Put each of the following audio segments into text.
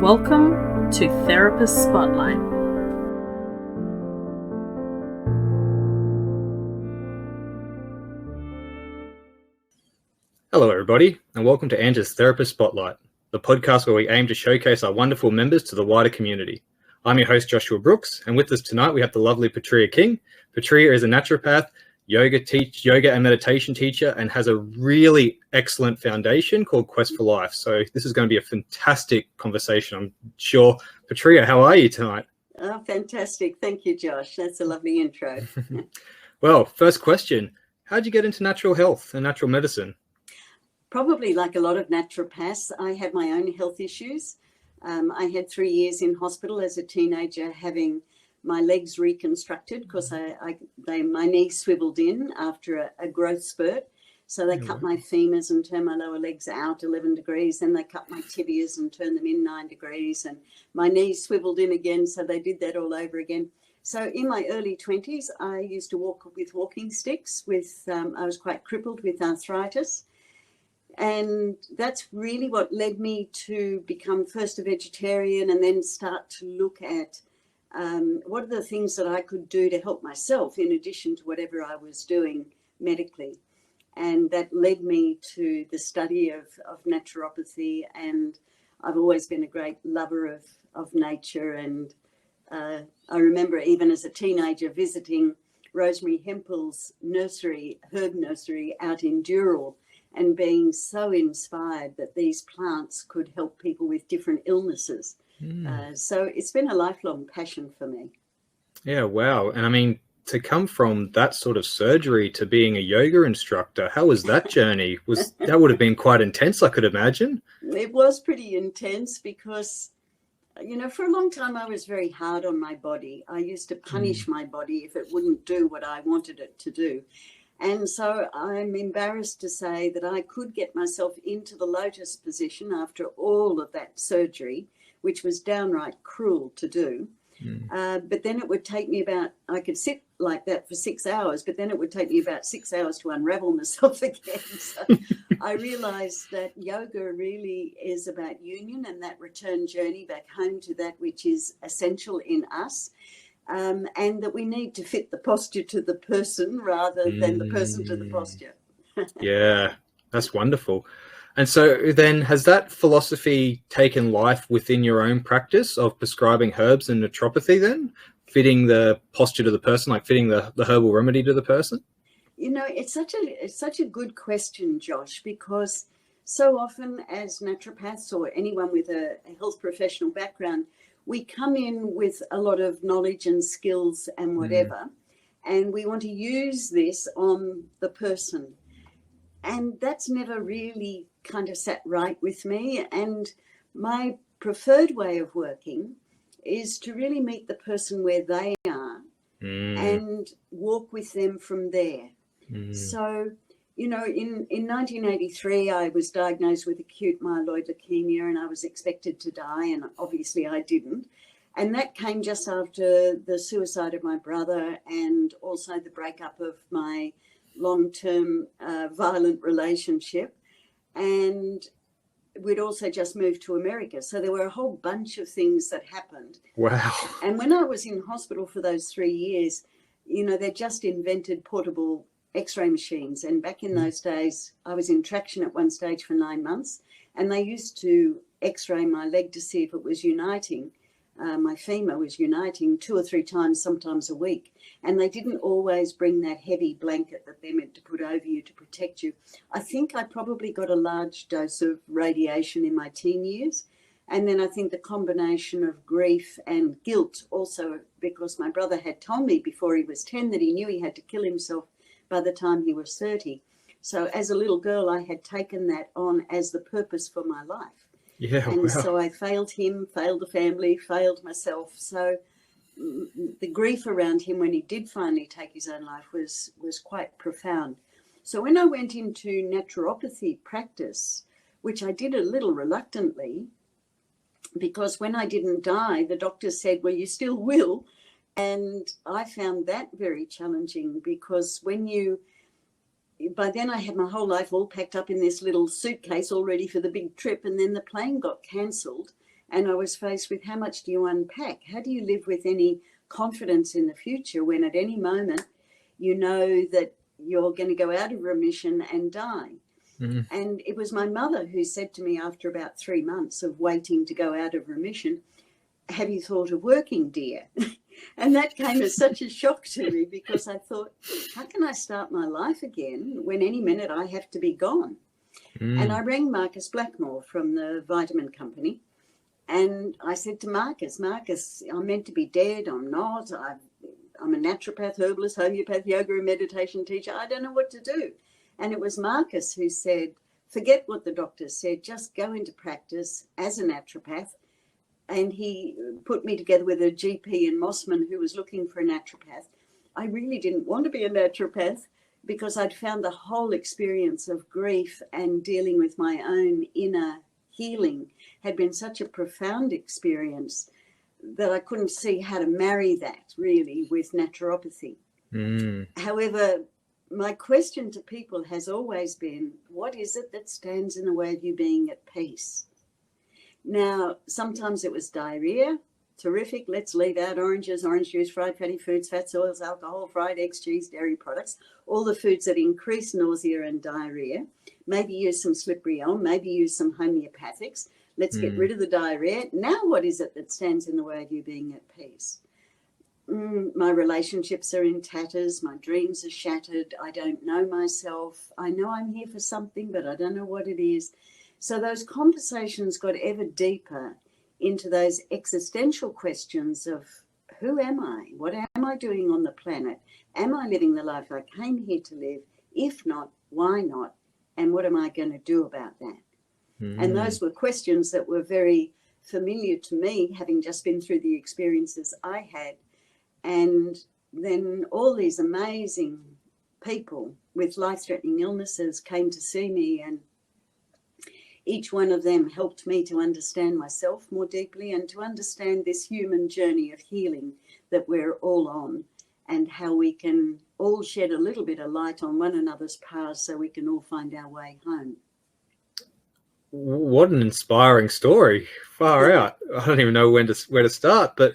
Welcome to Therapist Spotlight. Hello everybody, and welcome to Angie's Therapist Spotlight, the podcast where we aim to showcase our wonderful members to the wider community. I'm your host, Joshua Brooks, and with us tonight we have the lovely Petrea King. Petrea is a naturopath, yoga and meditation teacher, and has a really excellent foundation called Quest for Life. So this is going to be a fantastic conversation, I'm sure. Petrea, how are you tonight? Oh, fantastic. Thank you, Josh. That's a lovely intro. Well, first question, how did you get into natural health and natural medicine? Probably like a lot of naturopaths, I had my own health issues. I had 3 years in hospital as a teenager having my legs reconstructed because my knee swiveled in after a growth spurt. So they cut my femurs and turned my lower legs out 11 degrees. Then they cut my tibias and turned them in 9 degrees. And my knees swiveled in again. So they did that all over again. So in my early 20s, I used to walk with walking sticks. I was quite crippled with arthritis. And that's really what led me to become first a vegetarian and then start to look at what are the things that I could do to help myself in addition to whatever I was doing medically. And that led me to the study of naturopathy. And I've always been a great lover of nature. And I remember even as a teenager visiting Rosemary Hempel's herb nursery out in Dural, and being so inspired that these plants could help people with different illnesses. So it's been a lifelong passion for me. Yeah, wow. And I mean, to come from that sort of surgery to being a yoga instructor, how was that journey? That would have been quite intense, I could imagine. It was pretty intense because, for a long time I was very hard on my body. I used to punish my body if it wouldn't do what I wanted it to do. And so I'm embarrassed to say that I could get myself into the lotus position after all of that surgery, which was downright cruel to do. But then it would take me I could sit like that for 6 hours, but then it would take me about 6 hours to unravel myself again. So I realized that yoga really is about union and that return journey back home to that which is essential in us. And that we need to fit the posture to the person rather than the person to the posture. Yeah, that's wonderful. And so then has that philosophy taken life within your own practice of prescribing herbs and naturopathy then? Fitting the posture to the person, like fitting the herbal remedy to the person? It's such a good question, Josh, because so often as naturopaths or anyone with a health professional background, we come in with a lot of knowledge and skills and whatever, and we want to use this on the person. And that's never really kind of sat right with me. And my preferred way of working is to really meet the person where they are and walk with them from there. So, in 1983, I was diagnosed with acute myeloid leukemia and I was expected to die, and obviously I didn't. And that came just after the suicide of my brother and also the breakup of my long-term violent relationship. And we'd also just moved to America. So there were a whole bunch of things that happened. Wow. And when I was in hospital for those 3 years, they just invented portable X-ray machines. And back in those days, I was in traction at one stage for 9 months. And they used to X-ray my leg to see if it was uniting. My femur was uniting 2 or 3 times, sometimes a week. And they didn't always bring that heavy blanket that they're meant to put over you to protect you. I think I probably got a large dose of radiation in my teen years. And then I think the combination of grief and guilt also, because my brother had told me before he was 10 that he knew he had to kill himself by the time he was 30. So as a little girl, I had taken that on as the purpose for my life. Yeah, and wow. So I failed him, failed the family, failed myself. So the grief around him when he did finally take his own life was quite profound. So when I went into naturopathy practice, which I did a little reluctantly, because when I didn't die, the doctor said, well, you still will. And I found that very challenging because by then I had my whole life all packed up in this little suitcase all ready for the big trip, and then the plane got cancelled And I was faced with, how much do you unpack? How do you live with any confidence in the future when at any moment you know that you're going to go out of remission and die? And it was my mother who said to me after about 3 months of waiting to go out of remission, have you thought of working, dear? And that came as such a shock to me, because I thought, how can I start my life again when any minute I have to be gone? And I rang Marcus Blackmore from the vitamin company. And I said to Marcus, I'm meant to be dead. I'm not. I'm a naturopath, herbalist, homeopath, yoga and meditation teacher. I don't know what to do. And it was Marcus who said, forget what the doctor said, just go into practice as a naturopath. And he put me together with a GP in Mossman who was looking for a naturopath. I really didn't want to be a naturopath because I'd found the whole experience of grief and dealing with my own inner healing had been such a profound experience that I couldn't see how to marry that really with naturopathy. However, my question to people has always been, what is it that stands in the way of you being at peace? Now, sometimes it was diarrhea. Terrific. Let's leave out oranges, orange juice, fried fatty foods, fats, oils, alcohol, fried eggs, cheese, dairy products, all the foods that increase nausea and diarrhea. Maybe use some slippery elm, maybe use some homeopathics. Let's get rid of the diarrhea. Now, what is it that stands in the way of you being at peace? My relationships are in tatters. My dreams are shattered. I don't know myself. I know I'm here for something, but I don't know what it is. So those conversations got ever deeper into those existential questions of, who am I? What am I doing on the planet? Am I living the life I came here to live? If not, why not? And what am I going to do about that? And those were questions that were very familiar to me, having just been through the experiences I had. And then all these amazing people with life-threatening illnesses came to see me, and each one of them helped me to understand myself more deeply and to understand this human journey of healing that we're all on, and how we can all shed a little bit of light on one another's paths so we can all find our way home. What an inspiring story. Far out. I don't even know where to start, but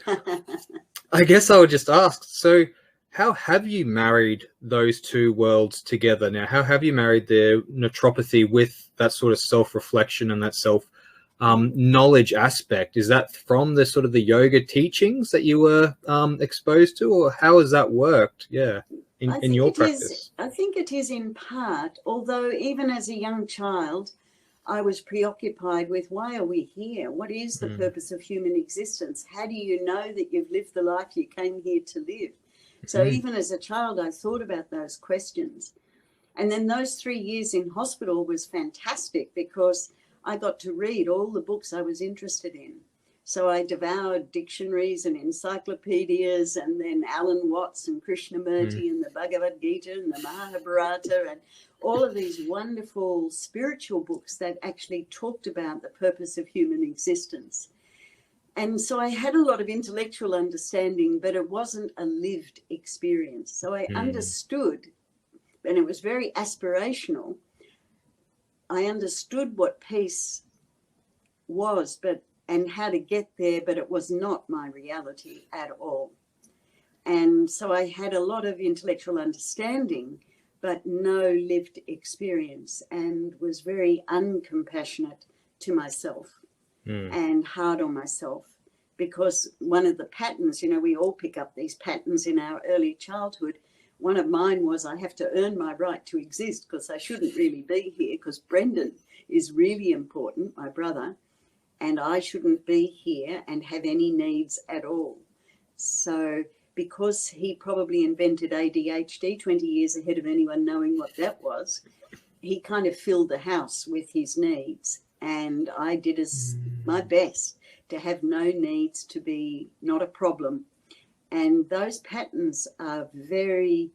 I guess I would just ask, so how have you married those two worlds together now? How have you married the naturopathy with that sort of self-reflection and that self-knowledge aspect? Is that from the sort of the yoga teachings that you were exposed to, or how has that worked? Yeah, in your practice. I think it is in part, although even as a young child, I was preoccupied with, why are we here? What is the purpose of human existence? How do you know that you've lived the life you came here to live? So even as a child, I thought about those questions. And then those 3 years in hospital was fantastic because I got to read all the books I was interested in. So I devoured dictionaries and encyclopedias, and then Alan Watts and Krishnamurti and the Bhagavad Gita and the Mahabharata and all of these wonderful spiritual books that actually talked about the purpose of human existence. And so I had a lot of intellectual understanding, but it wasn't a lived experience. So I understood, and it was very aspirational. I understood what peace was, and how to get there, but it was not my reality at all. And so I had a lot of intellectual understanding, but no lived experience, and was very uncompassionate to myself and hard on myself, because one of the patterns, we all pick up these patterns in our early childhood. One of mine was, I have to earn my right to exist because I shouldn't really be here, because Brendan is really important, my brother, and I shouldn't be here and have any needs at all. So because he probably invented ADHD 20 years ahead of anyone knowing what that was, he kind of filled the house with his needs. And I did my best to have no needs, to be not a problem. And those patterns are very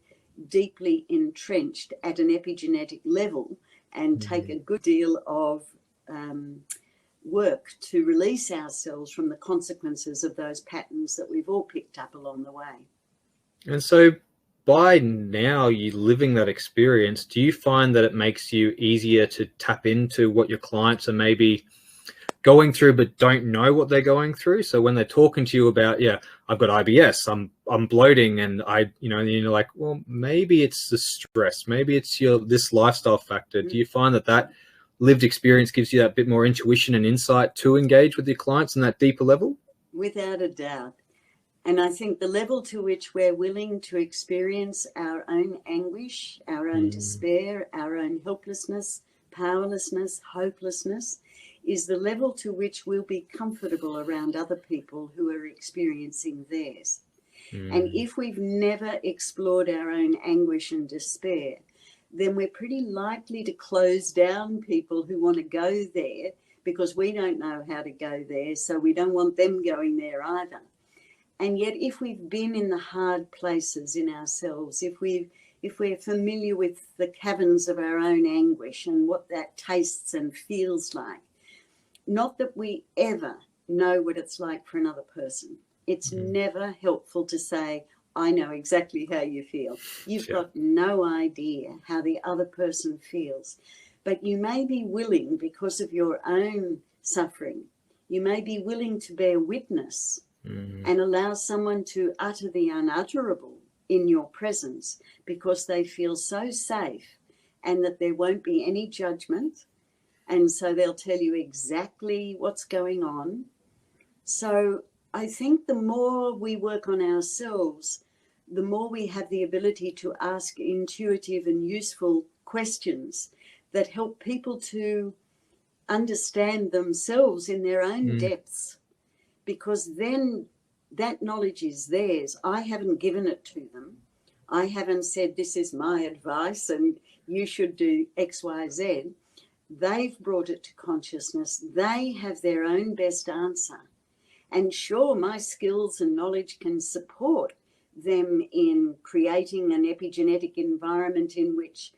deeply entrenched at an epigenetic level, and take a good deal of work to release ourselves from the consequences of those patterns that we've all picked up along the way. And so by now you living that experience, do you find that it makes you easier to tap into what your clients are maybe going through but don't know what they're going through. So when they're talking to you about, yeah, I've got IBS, I'm bloating, and and you're like, well, maybe it's the stress, maybe it's this lifestyle factor. Do you find that lived experience gives you that bit more intuition and insight to engage with your clients on that deeper level? Without a doubt. And I think the level to which we're willing to experience our own anguish, our own despair, our own helplessness, powerlessness, hopelessness, is the level to which we'll be comfortable around other people who are experiencing theirs. And if we've never explored our own anguish and despair, then we're pretty likely to close down people who want to go there, because we don't know how to go there, so we don't want them going there either. And yet, if we've been in the hard places in ourselves, if we're familiar with the caverns of our own anguish and what that tastes and feels like, not that we ever know what it's like for another person. It's never helpful to say, I know exactly how you feel. You've got no idea how the other person feels. But you may be willing, because of your own suffering, you may be willing to bear witness and allow someone to utter the unutterable in your presence, because they feel so safe and that there won't be any judgment. And so they'll tell you exactly what's going on. So I think the more we work on ourselves, the more we have the ability to ask intuitive and useful questions that help people to understand themselves in their own depths, because then that knowledge is theirs. I haven't given it to them. I haven't said, this is my advice and you should do X, Y, Z. They've brought it to consciousness. They have their own best answer. And sure, my skills and knowledge can support them in creating an epigenetic environment in which,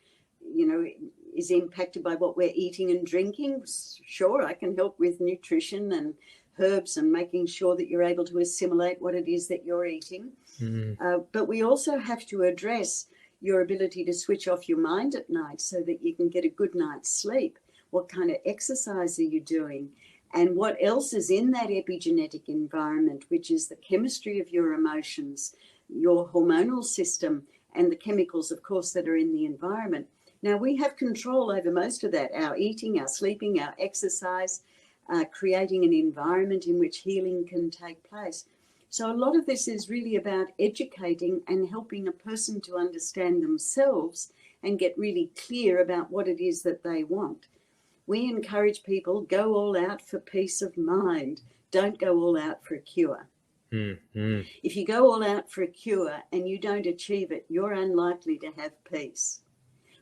is impacted by what we're eating and drinking. Sure, I can help with nutrition and herbs and making sure that you're able to assimilate what it is that you're eating. But we also have to address your ability to switch off your mind at night so that you can get a good night's sleep. What kind of exercise are you doing? And what else is in that epigenetic environment, which is the chemistry of your emotions, your hormonal system, and the chemicals, of course, that are in the environment. Now, we have control over most of that, our eating, our sleeping, our exercise, creating an environment in which healing can take place. So a lot of this is really about educating and helping a person to understand themselves and get really clear about what it is that they want. We encourage people, go all out for peace of mind. Don't go all out for a cure. If you go all out for a cure and you don't achieve it, you're unlikely to have peace.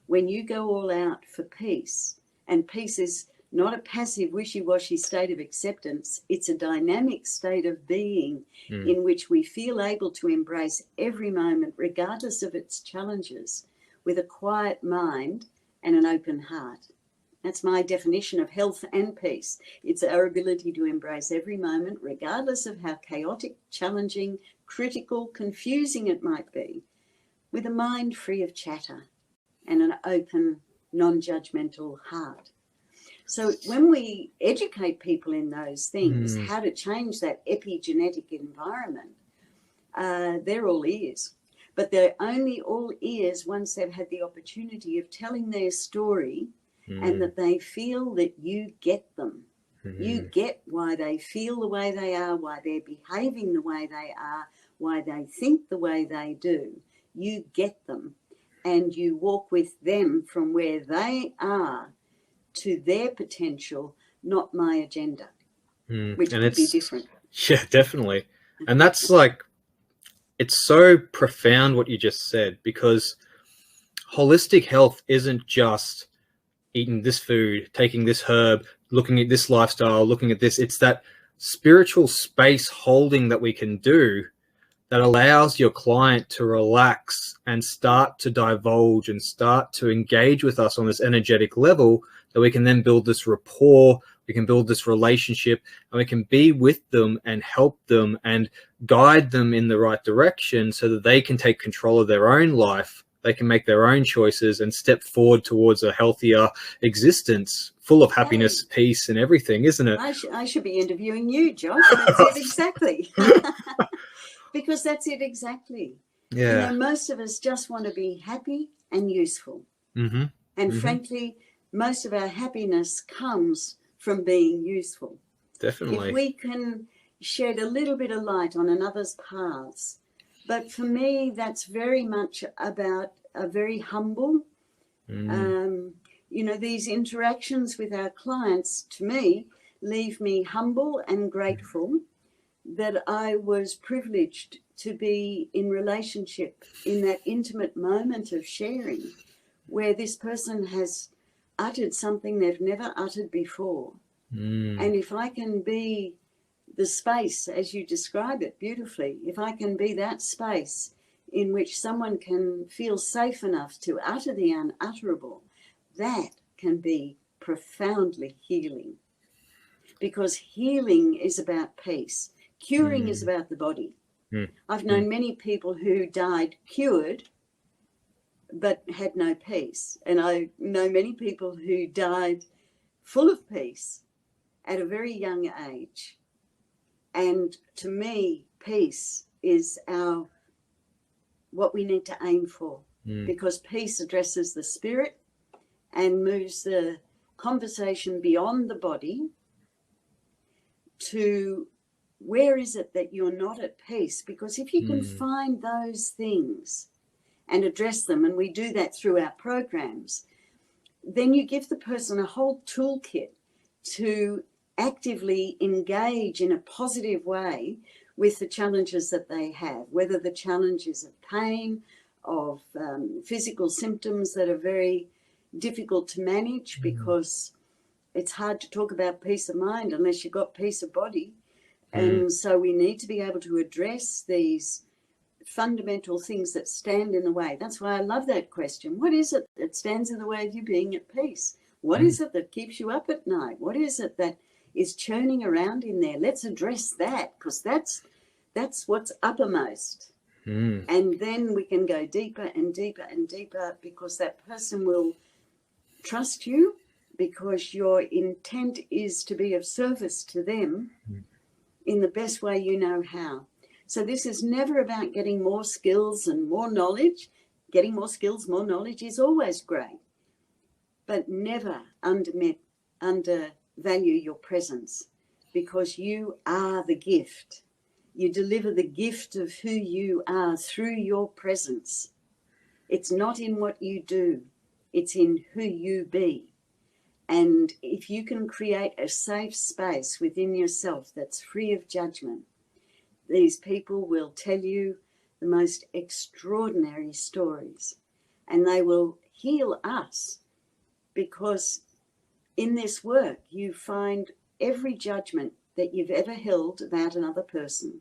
When you go all out for peace, and peace is not a passive, wishy-washy state of acceptance, it's a dynamic state of being in which we feel able to embrace every moment, regardless of its challenges, with a quiet mind and an open heart. That's my definition of health and peace. It's our ability to embrace every moment, regardless of how chaotic, challenging, critical, confusing it might be, with a mind free of chatter and an open, non-judgmental heart. So when we educate people in those things, how to change that epigenetic environment, they're all ears. But they're only all ears once they've had the opportunity of telling their story and that they feel that you get them. You get why they feel the way they are, why they're behaving the way they are, why they think the way they do. You get them, and you walk with them from where they are to their potential, not my agenda, which could be different. Yeah, definitely. And that's like, it's so profound what you just said, because holistic health isn't just eating this food, taking this herb, looking at this lifestyle, looking at this. It's that spiritual space holding that we can do that allows your client to relax and start to divulge and start to engage with us on this energetic level, that we can then build this rapport, we can build this relationship, and we can be with them and help them and guide them in the right direction so that they can take control of their own life. They can make their own choices and step forward towards a healthier existence full of happiness, peace, and everything, isn't it? I should be interviewing you, Josh. That's it exactly. Because that's it exactly. Yeah. You know, most of us just want to be happy and useful. Mm-hmm. And frankly, most of our happiness comes from being useful. Definitely. If we can shed a little bit of light on another's paths. But for me, that's very much about a very humble, you know, these interactions with our clients, to me, leave me humble and grateful that I was privileged to be in relationship in that intimate moment of sharing where this person has uttered something they've never uttered before. And if I can be the space, as you describe it beautifully, if I can be that space in which someone can feel safe enough to utter the unutterable, that can be profoundly healing. Because healing is about peace. Curing is about the body. I've known many people who died cured but had no peace. And I know many people who died full of peace at a very young age. And to me, peace is what we need to aim for, because peace addresses the spirit and moves the conversation beyond the body to where is it that you're not at peace? Because if you can find those things and address them, and we do that through our programs, then you give the person a whole toolkit to actively engage in a positive way with the challenges that they have, whether the challenge is of pain, of physical symptoms that are very difficult to manage, because it's hard to talk about peace of mind unless you've got peace of body. And so we need to be able to address these fundamental things that stand in the way. That's why I love that question. What is it that stands in the way of you being at peace? What is it that keeps you up at night? What is it that is churning around in there? Let's address that, because that's what's uppermost. And then we can go deeper and deeper and deeper, because that person will trust you, because your intent is to be of service to them in the best way you know how. So this is never about getting more skills and more knowledge. Getting more skills, more knowledge is always great, but never undervalue your presence, because you are the gift. You deliver the gift of who you are through your presence. It's not in what you do, it's in who you be. And if you can create a safe space within yourself that's free of judgment, these people will tell you the most extraordinary stories, and they will heal us, because in this work you find every judgment that you've ever held about another person.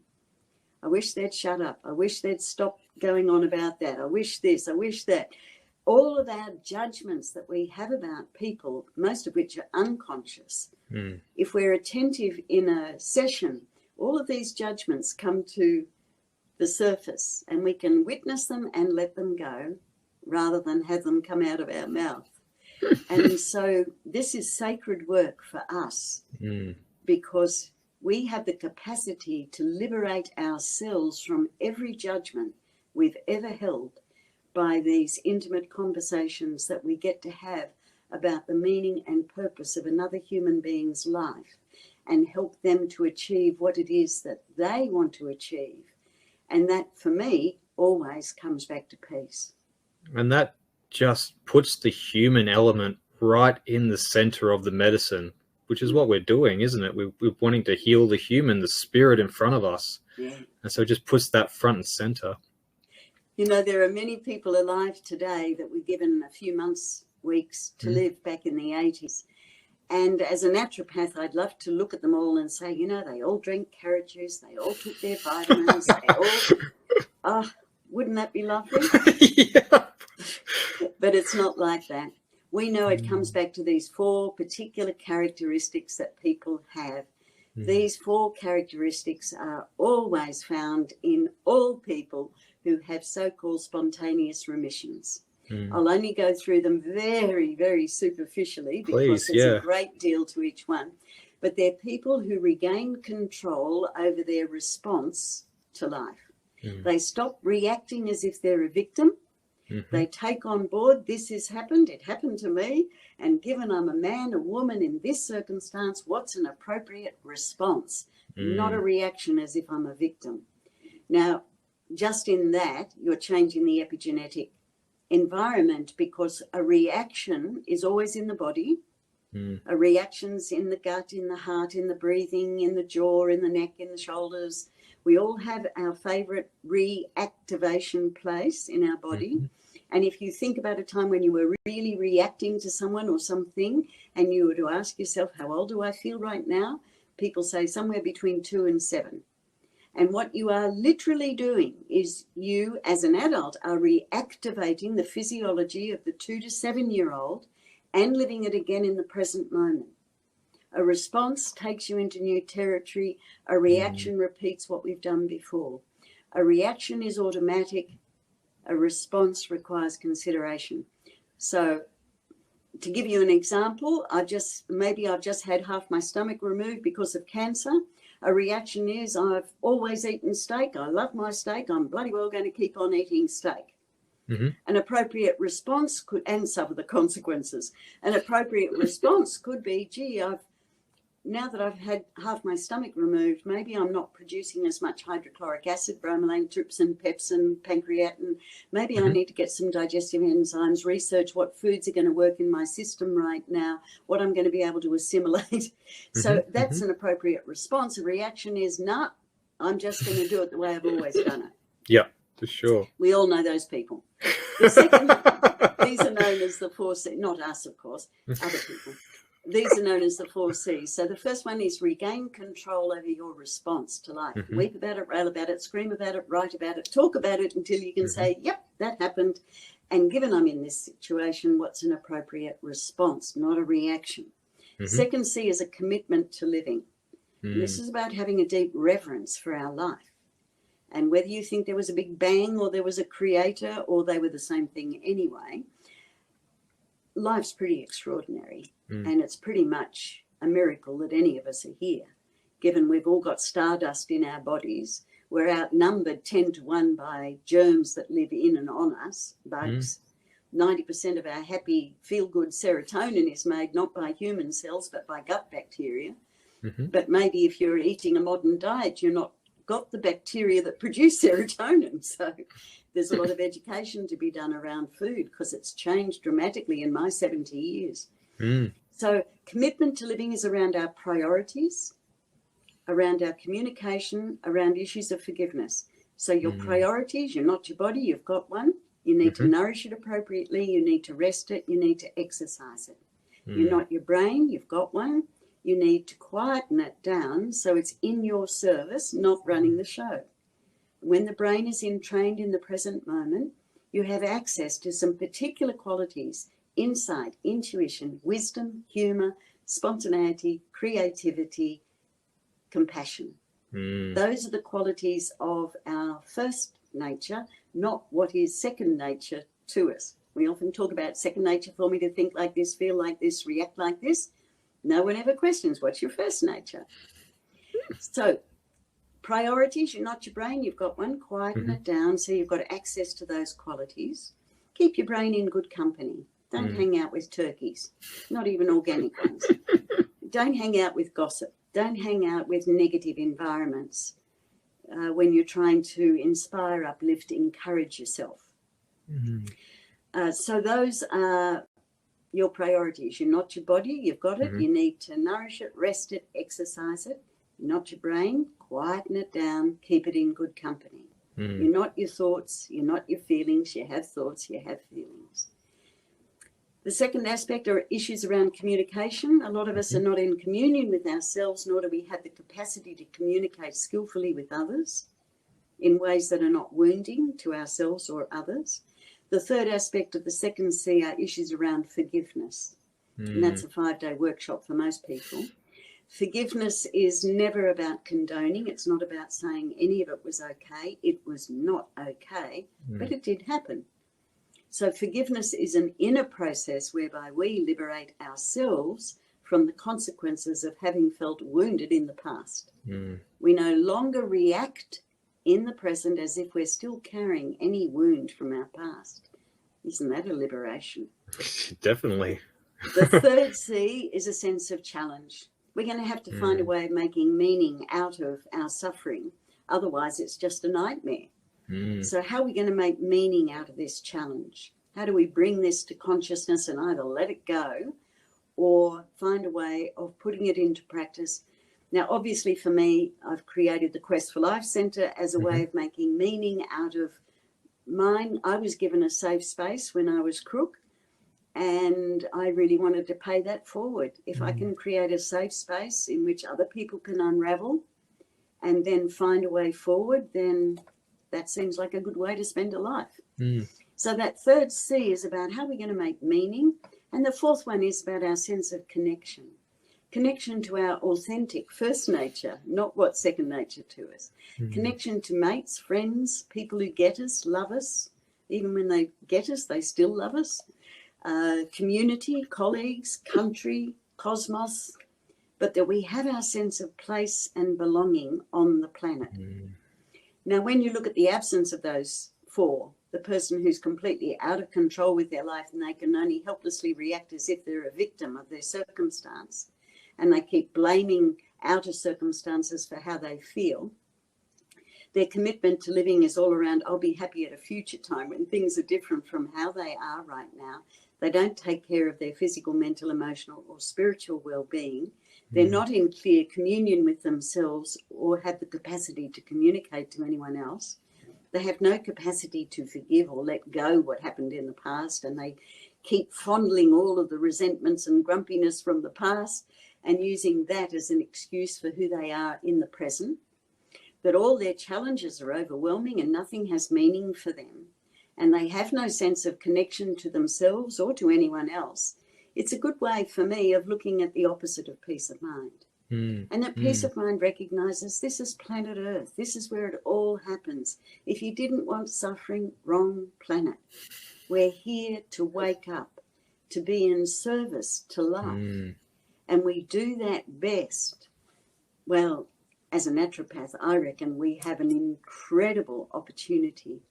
I wish they'd shut up. I wish they'd stop going on about that. I wish this, I wish that. All of our judgments that we have about people, most of which are unconscious, if we're attentive in a session, all of these judgments come to the surface, and we can witness them and let them go rather than have them come out of our mouth. And so this is sacred work for us, because we have the capacity to liberate ourselves from every judgment we've ever held by these intimate conversations that we get to have about the meaning and purpose of another human being's life, and help them to achieve what it is that they want to achieve. And that, for me, always comes back to peace. And that just puts the human element right in the center of the medicine, which is what we're doing, isn't it? We're wanting to heal the human, the spirit in front of us. Yeah. And so it just puts that front and center. You know, there are many people alive today that were given a few months, weeks to live back in the 80s. And as a naturopath, I'd love to look at them all and say, you know, they all drank carrot juice, they all took their vitamins, wouldn't that be lovely? Yeah. But it's not like that. We know it comes back to these 4 particular characteristics that people have. These 4 characteristics are always found in all people who have so-called spontaneous remissions. I'll only go through them very, very superficially because there's a great deal to each one. But they're people who regain control over their response to life. They stop reacting as if they're a victim. They take on board, this has happened, it happened to me, and given I'm a man, a woman in this circumstance, what's an appropriate response? Not a reaction as if I'm a victim. Now, just in that, you're changing the epigenetic environment, because a reaction is always in the body. A reaction's in the gut, in the heart, in the breathing, in the jaw, in the neck, in the shoulders. We all have our favorite reactivation place in our body. And if you think about a time when you were really reacting to someone or something, and you were to ask yourself, how old do I feel right now? People say somewhere between 2 and 7. And what you are literally doing is you, as an adult, are reactivating the physiology of the 2 to 7-year-old and living it again in the present moment. A response takes you into new territory. A reaction repeats what we've done before. A reaction is automatic. A response requires consideration. So to give you an example, I've just had half my stomach removed because of cancer. A reaction is, I've always eaten steak. I love my steak. I'm bloody well going to keep on eating steak. An appropriate response could, and suffer the consequences. An appropriate response could be, gee, now that I've had half my stomach removed, maybe I'm not producing as much hydrochloric acid, bromelain, trypsin, pepsin, pancreatin. Maybe I need to get some digestive enzymes, research what foods are going to work in my system right now, what I'm going to be able to assimilate. So that's an appropriate response. A reaction is, nah, I'm just going to do it the way I've always done it. Yeah, for sure. We all know those people. The second, these are known as the 4 C's, not us, of course, other people. These are known as the 4 C's. So the first one is regain control over your response to life. Weep about it, rail about it, scream about it, write about it, talk about it until you can say, yep, that happened. And given I'm in this situation, what's an appropriate response, not a reaction? Second C is a commitment to living. This is about having a deep reverence for our life. And whether you think there was a big bang or there was a creator or they were the same thing anyway, life's pretty extraordinary. And it's pretty much a miracle that any of us are here, given we've all got stardust in our bodies. We're outnumbered 10 to 1 by germs that live in and on us, bugs. 90% of our happy, feel-good serotonin is made not by human cells, but by gut bacteria. But maybe if you're eating a modern diet, you're not got the bacteria that produce serotonin. So there's a lot of education to be done around food because it's changed dramatically in my 70 years. So commitment to living is around our priorities, around our communication, around issues of forgiveness. So your priorities, you're not your body, you've got one. You need to nourish it appropriately. You need to rest it. You need to exercise it. You're not your brain, you've got one. You need to quieten it down so it's in your service, not running the show. When the brain is trained in the present moment, you have access to some particular qualities: insight, intuition, wisdom, humor, spontaneity, creativity, compassion. Those are the qualities of our first nature, not what is second nature to us. We often talk about second nature for me to think like this, feel like this, react like this. No one ever questions what's your first nature. So priorities, you're not your brain, you've got one. Quieten it down so you've got access to those qualities. Keep your brain in good company. Don't hang out with turkeys, not even organic ones. Don't hang out with gossip. Don't hang out with negative environments when you're trying to inspire, uplift, encourage yourself. So those are your priorities. You're not your body, you've got it. You need to nourish it, rest it, exercise it. You're not your brain, quieten it down, keep it in good company. You're not your thoughts, you're not your feelings. You have thoughts, you have feelings. The second aspect are issues around communication. A lot of us are not in communion with ourselves, nor do we have the capacity to communicate skillfully with others in ways that are not wounding to ourselves or others. The third aspect of the second C are issues around forgiveness. And that's a 5-day workshop for most people. Forgiveness is never about condoning. It's not about saying any of it was okay. It was not okay, but it did happen. So forgiveness is an inner process whereby we liberate ourselves from the consequences of having felt wounded in the past. We no longer react in the present as if we're still carrying any wound from our past. Isn't that a liberation? Definitely. The third C is a sense of challenge. We're going to have to find a way of making meaning out of our suffering. Otherwise, it's just a nightmare. So how are we going to make meaning out of this challenge? How do we bring this to consciousness and either let it go or find a way of putting it into practice? Now, obviously for me, I've created the Quest for Life Centre as a way of making meaning out of mine. I was given a safe space when I was crook, and I really wanted to pay that forward. If I can create a safe space in which other people can unravel and then find a way forward, then that seems like a good way to spend a life. So that third C is about how we're going to make meaning. And the fourth one is about our sense of connection. Connection to our authentic first nature, not what's second nature to us. Connection to mates, friends, people who get us, love us. Even when they get us, they still love us. Community, colleagues, country, cosmos. But that we have our sense of place and belonging on the planet. Now, when you look at the absence of those four, the person who's completely out of control with their life and they can only helplessly react as if they're a victim of their circumstance, and they keep blaming outer circumstances for how they feel, their commitment to living is all around, I'll be happy at a future time when things are different from how they are right now. They don't take care of their physical, mental, emotional, or spiritual well-being. They're not in clear communion with themselves or have the capacity to communicate to anyone else. They have no capacity to forgive or let go what happened in the past, and they keep fondling all of the resentments and grumpiness from the past and using that as an excuse for who they are in the present. That all their challenges are overwhelming and nothing has meaning for them, and they have no sense of connection to themselves or to anyone else. It's a good way for me of looking at the opposite of peace of mind. And that peace of mind recognizes this is planet Earth. This is where it all happens. If you didn't want suffering, wrong planet. We're here to wake up, to be in service to life. And we do that best. Well, as a naturopath, I reckon we have an incredible opportunity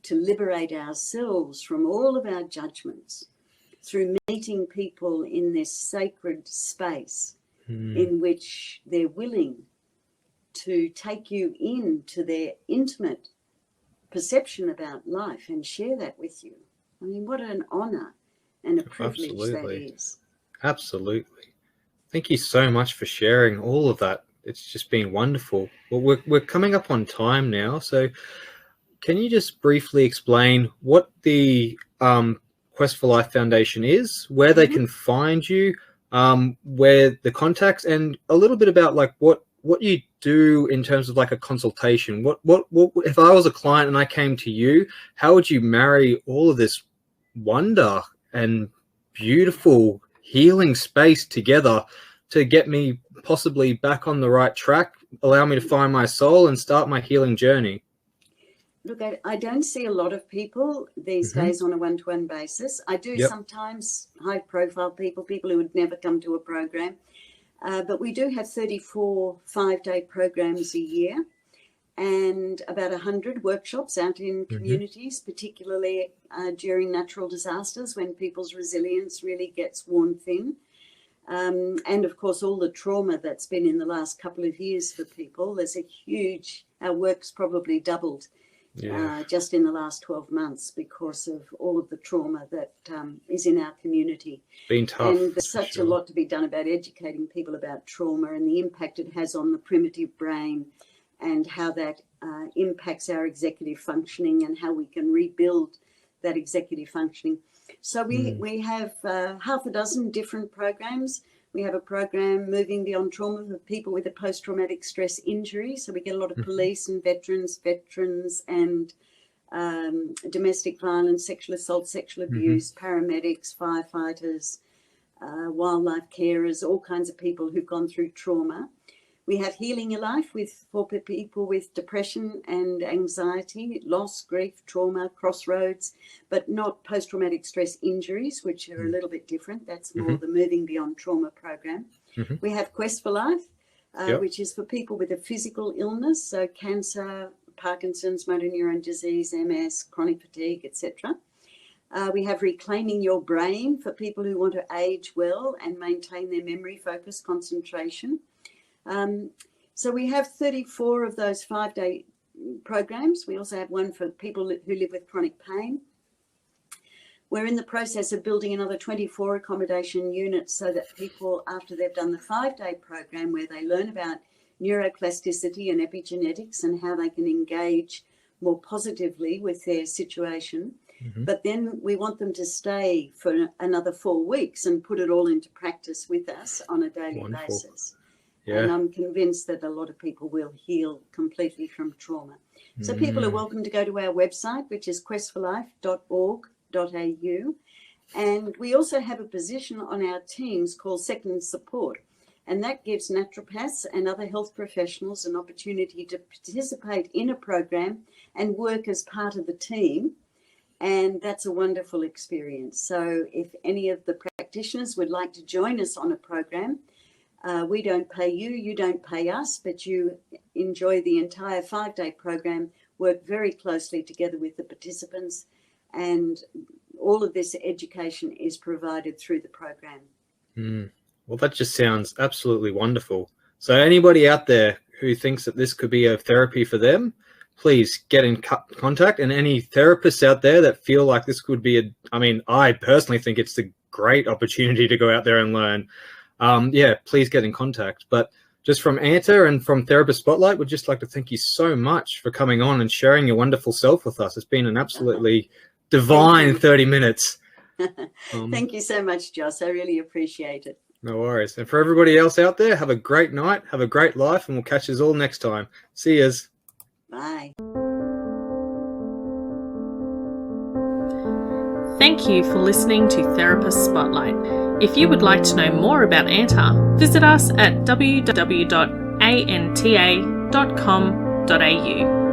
to liberate ourselves from all of our judgments through meeting people in this sacred space in which they're willing to take you into their intimate perception about life and share that with you. I mean, what an honour and a privilege that is. Absolutely. Thank you so much for sharing all of that. It's just been wonderful. Well, we're coming up on time now, so can you just briefly explain what the Quest for Life Foundation is, where they can find you, where the contacts, and a little bit about like what you do in terms of like a consultation? What if I was a client and I came to you, how would you marry all of this wonder and beautiful healing space together to get me possibly back on the right track, allow me to find my soul and start my healing journey? Look, I don't see a lot of people these days on a one-to-one basis. I do sometimes high-profile people who would never come to a program. But we do have 34 5-day programs a year and about 100 workshops out in communities, particularly during natural disasters when people's resilience really gets worn thin. And, of course, all the trauma that's been in the last couple of years for people. There's a huge, our work's probably doubled just in the last 12 months because of all of the trauma that is in our community. Been tough. And there's such a lot to be done about educating people about trauma and the impact it has on the primitive brain and how that impacts our executive functioning and how we can rebuild that executive functioning. So we have half a dozen different programs. We have a program moving beyond trauma for people with a post-traumatic stress injury. So we get a lot of police and veterans and domestic violence, sexual assault, sexual abuse, paramedics, firefighters, wildlife carers, all kinds of people who've gone through trauma. We have Healing Your Life for people with depression and anxiety, loss, grief, trauma, crossroads, but not post-traumatic stress injuries, which are a little bit different. That's more the Moving Beyond Trauma program. We have Quest for Life, which is for people with a physical illness, so cancer, Parkinson's, motor neuron disease, MS, chronic fatigue, etc. We have Reclaiming Your Brain for people who want to age well and maintain their memory, focus, concentration. So we have 34 of those 5-day programs. We also have one for people who live with chronic pain. We're in the process of building another 24 accommodation units so that people, after they've done the 5-day program where they learn about neuroplasticity and epigenetics and how they can engage more positively with their situation, but then we want them to stay for another 4 weeks and put it all into practice with us on a daily basis. And I'm convinced that a lot of people will heal completely from trauma. So people are welcome to go to our website, which is questforlife.org.au. And we also have a position on our teams called Second Support. And that gives naturopaths and other health professionals an opportunity to participate in a program and work as part of the team. And that's a wonderful experience. So if any of the practitioners would like to join us on a program, we don't pay you, you don't pay us, but you enjoy the entire 5-day program, work very closely together with the participants, and all of this education is provided through the program. Well, that just sounds absolutely wonderful. So anybody out there who thinks that this could be a therapy for them, please get in contact. And any therapists out there that feel like this could be I personally think it's a great opportunity to go out there and learn. Please get in contact. But just from Anta and from Therapist Spotlight, we'd just like to thank you so much for coming on and sharing your wonderful self with us. It's been an absolutely divine 30 minutes. Thank you so much, Joss. I really appreciate it. No worries. And for everybody else out there, have a great night, have a great life, and we'll catch you all next time. See yous. Bye. Thank you for listening to Therapist Spotlight. If you would like to know more about Anta, visit us at www.anta.com.au.